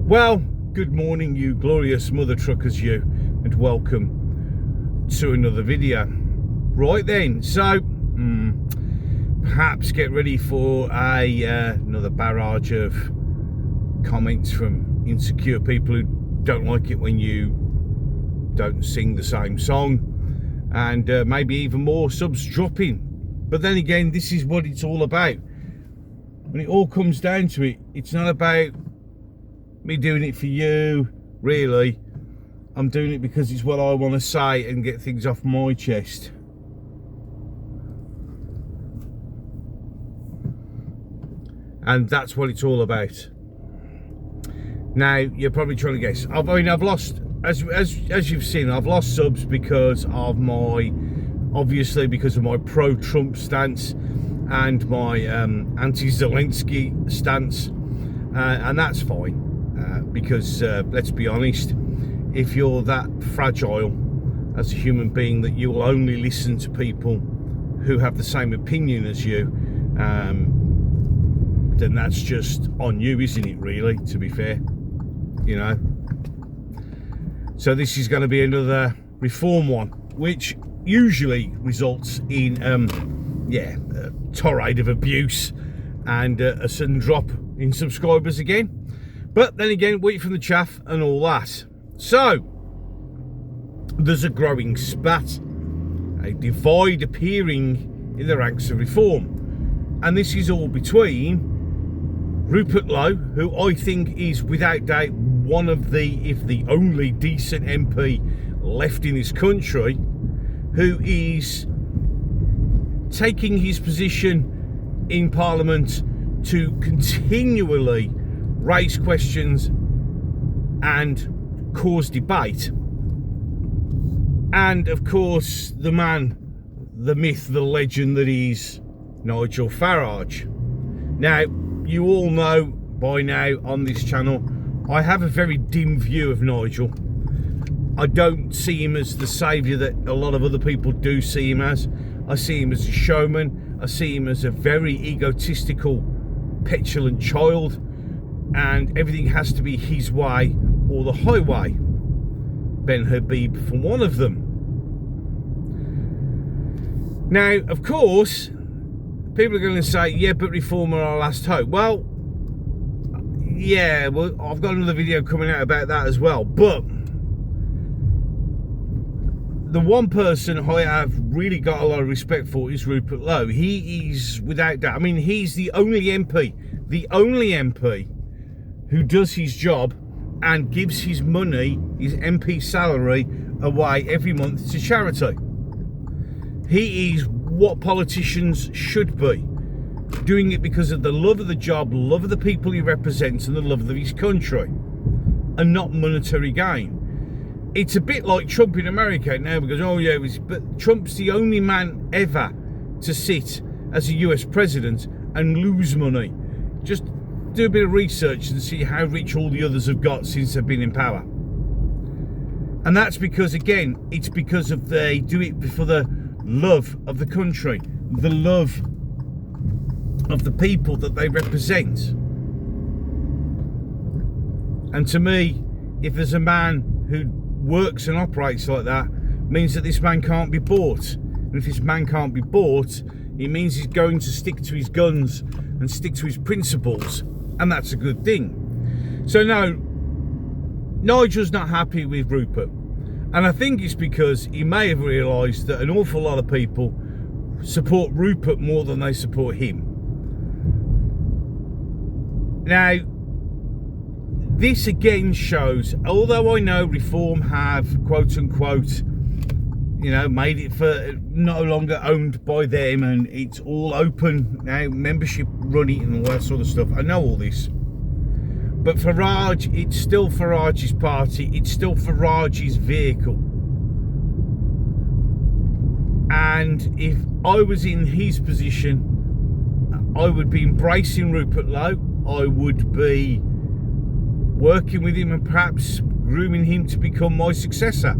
Well, good morning, you glorious mother truckers, you, and welcome to another video. Right then, so perhaps get ready for another barrage of comments from insecure people who don't like it when you don't sing the same song, and maybe even more subs dropping. But then again, this is what it's all about. When it all comes down to it, it's not about me doing it for you, really. I'm doing it because it's what I want to say and get things off my chest. And that's what it's all about. Now, you're probably trying to guess. I've lost, as you've seen, I've lost subs because of my, obviously because of my pro-Trump stance and my anti-Zelensky stance, and that's fine. Because let's be honest, if you're that fragile as a human being that you will only listen to people who have the same opinion as you, then that's just on you, isn't it, really, to be fair, you know. So this is going to be another reform one, which usually results in a torrent of abuse and a sudden drop in subscribers again. But then again, wheat from the chaff and all that. So, there's a growing spat, a divide appearing in the ranks of reform. And this is all between Rupert Lowe, who I think is without doubt one of the, if the only decent MP left in this country, who is taking his position in Parliament to continually raise questions and cause debate. And of course, the man, the myth, the legend that is Nigel Farage. Now, you all know by now on this channel, I have a very dim view of Nigel. I don't see him as the saviour that a lot of other people do see him as. I see him as a showman. I see him as a very egotistical, petulant child, and everything has to be his way or the highway. Ben Habib for one of them. Now, of course, people are going to say, yeah, but reform are our last hope. Well, yeah, well, I've got another video coming out about that as well. But the one person I have really got a lot of respect for is Rupert Lowe. He is, without doubt, I mean, he's the only MP who does his job and gives his money, his MP salary, away every month to charity. He is what politicians should be, doing it because of the love of the job, love of the people he represents, and the love of his country, and not monetary gain. It's a bit like Trump in America now, because, oh yeah, but Trump's the only man ever to sit as a US president and lose money. Just do a bit of research and see how rich all the others have got since they've been in power. And that's because, again, it's because of they do it for the love of the country, the love of the people that they represent. And to me, if there's a man who works and operates like that, means that this man can't be bought. And if this man can't be bought, it means he's going to stick to his guns and stick to his principles. And that's a good thing. So no, Nigel's not happy with Rupert. And I think it's because he may have realised that an awful lot of people support Rupert more than they support him. Now, this again shows, although I know reform have, quote unquote, you know, made it for no longer owned by them and it's all open now, membership running and all that sort of stuff. I know all this. But Farage, it's still Farage's party. It's still Farage's vehicle. And if I was in his position, I would be embracing Rupert Lowe. I would be working with him and perhaps grooming him to become my successor.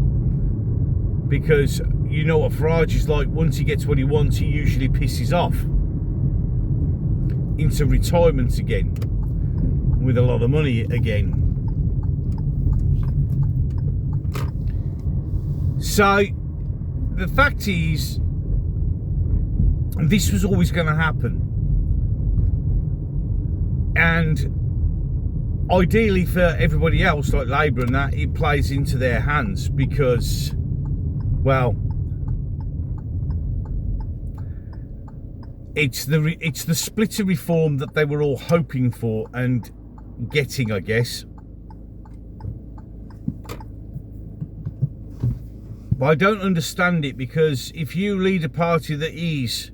Because you know what Farage is like. Once he gets what he wants, he usually pisses off into retirement again with a lot of money again. So the fact is, this was always going to happen, and ideally for everybody else, like Labour and that, it plays into their hands because, well, it's the splitter reform that they were all hoping for and getting, I guess. But I don't understand it, because if you lead a party that is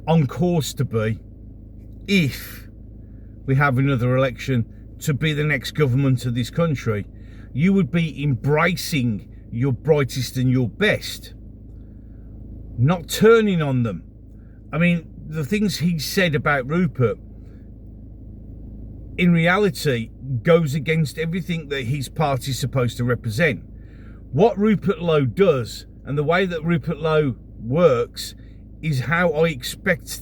on course to be, if we have another election, to be the next government of this country, you would be embracing your brightest and your best, not turning on them. I mean, the things he said about Rupert, in reality, goes against everything that his party's supposed to represent. What Rupert Lowe does, and the way that Rupert Lowe works, is how I expect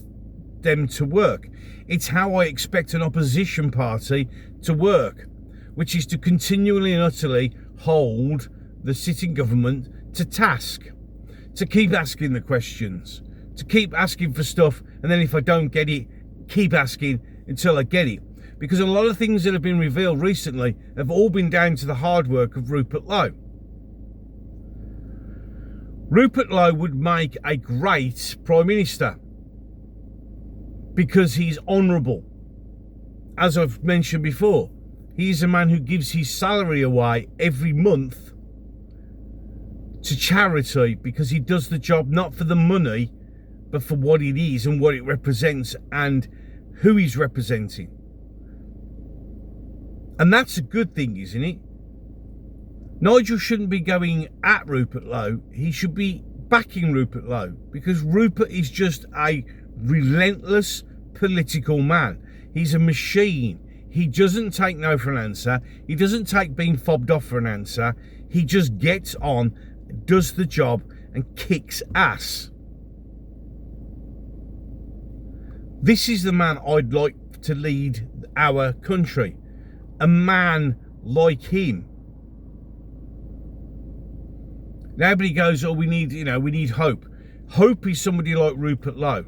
them to work. It's how I expect an opposition party to work, which is to continually and utterly hold the sitting government to task, to keep asking the questions, to keep asking for stuff, and then if I don't get it, keep asking until I get it. Because a lot of things that have been revealed recently have all been down to the hard work of Rupert Lowe. Rupert Lowe would make a great Prime Minister because he's honourable. As I've mentioned before, he's a man who gives his salary away every month to charity, because he does the job not for the money, but for what it is and what it represents and who he's representing. And that's a good thing, isn't it? Nigel shouldn't be going at Rupert Lowe. He should be backing Rupert Lowe, because Rupert is just a relentless political man. He's a machine. He doesn't take no for an answer. He doesn't take being fobbed off for an answer. He just gets on, does the job, and kicks ass. This is the man I'd like to lead our country. A man like him. Now everybody goes, oh, we need hope. Hope is somebody like Rupert Lowe.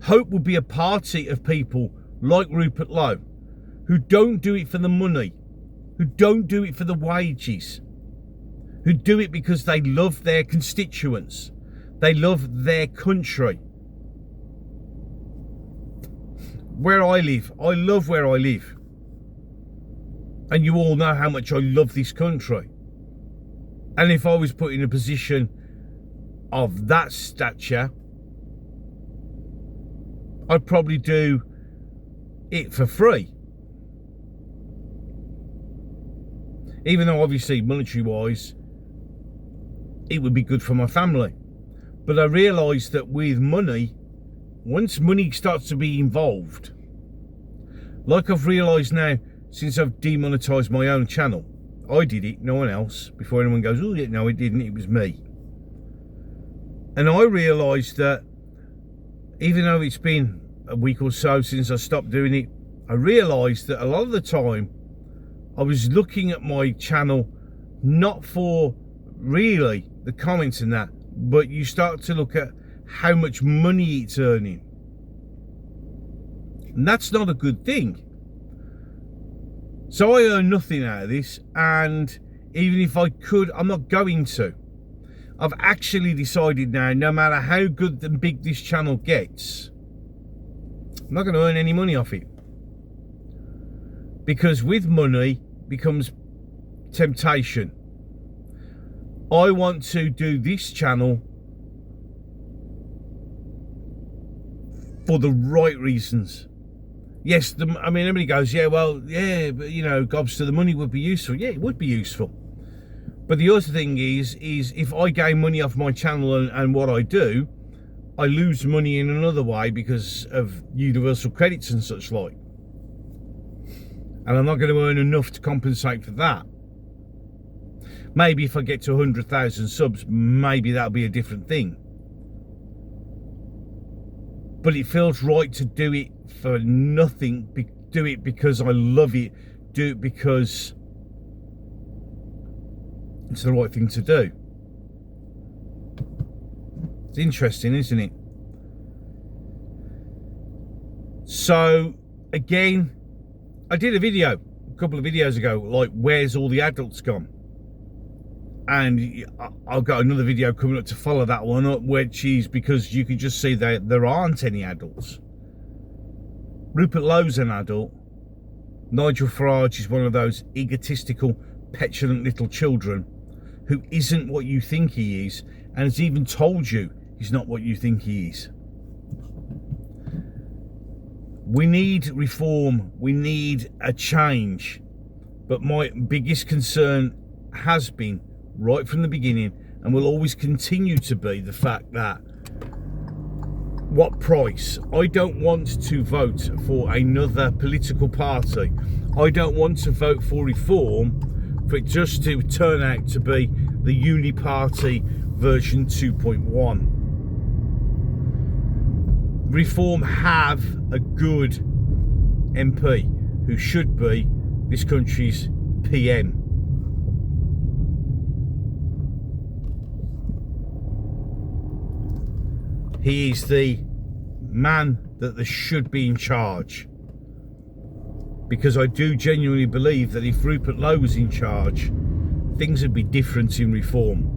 Hope would be a party of people like Rupert Lowe, who don't do it for the money, who don't do it for the wages, who do it because they love their constituents, they love their country. Where I live, I love where I live. And you all know how much I love this country. And if I was put in a position of that stature, I'd probably do it for free. Even though obviously monetary wise, it would be good for my family. But I realise that with money, once money starts to be involved, like I've realised now since I've demonetised my own channel, I did it, no one else, before anyone goes, oh, yeah, no, it didn't, it was me. And I realised that even though it's been a week or so since I stopped doing it, I realised that a lot of the time I was looking at my channel not for really the comments and that, but you start to look at how much money it's earning. And that's not a good thing. So I earn nothing out of this, and even if I could, I'm not going to. I've actually decided now, no matter how good and big this channel gets, I'm not going to earn any money off it. Because with money becomes temptation. I want to do this channel for the right reasons. Yes, I mean, everybody goes, yeah, well, yeah, but, you know, gobs to the money would be useful. Yeah, it would be useful. But the other thing is if I gain money off my channel and what I do, I lose money in another way because of universal credits and such like. And I'm not going to earn enough to compensate for that. Maybe if I get to 100,000 subs, maybe that'll be a different thing. But it feels right to do it for nothing. Do it because I love it. Do it because it's the right thing to do. It's interesting, isn't it? So, again, I did a video a couple of videos ago, like, where's all the adults gone? And I've got another video coming up to follow that one up, which is because you can just see that there aren't any adults. Rupert Lowe's an adult. Nigel Farage is one of those egotistical, petulant little children who isn't what you think he is, and has even told you he's not what you think he is. We need reform, we need a change, but my biggest concern has been, right from the beginning, and will always continue to be, the fact that what price? I don't want to vote for another political party. I don't want to vote for reform for it just to turn out to be the uni-party version 2.1. Reform have a good MP who should be this country's PM. He is the man that should be in charge. Because I do genuinely believe that if Rupert Lowe was in charge, things would be different in reform.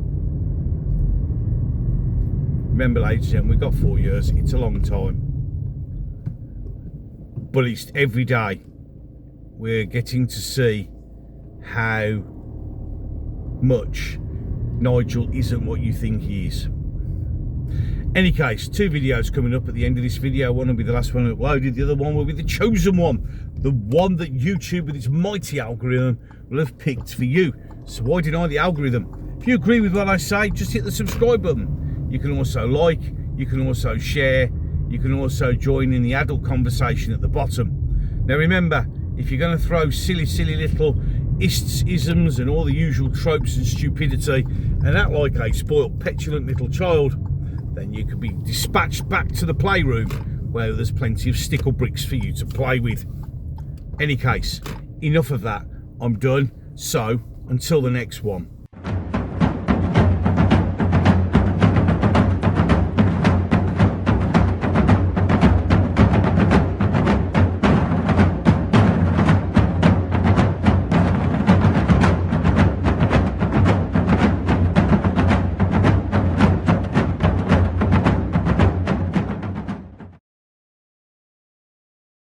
Remember, ladies and gentlemen, we've got 4 years. It's a long time. But it's every day we're getting to see how much Nigel isn't what you think he is. Any case, 2 videos coming up at the end of this video. One will be the last one uploaded. The other one will be the chosen one. The one that YouTube with its mighty algorithm will have picked for you. So why deny the algorithm? If you agree with what I say, just hit the subscribe button. You can also like, you can also share, you can also join in the adult conversation at the bottom. Now remember, if you're going to throw silly little isms and all the usual tropes and stupidity and act like a spoilt, petulant little child, then you could be dispatched back to the playroom where there's plenty of stickle bricks for you to play with. Any case, enough of that. I'm done. So, until the next one.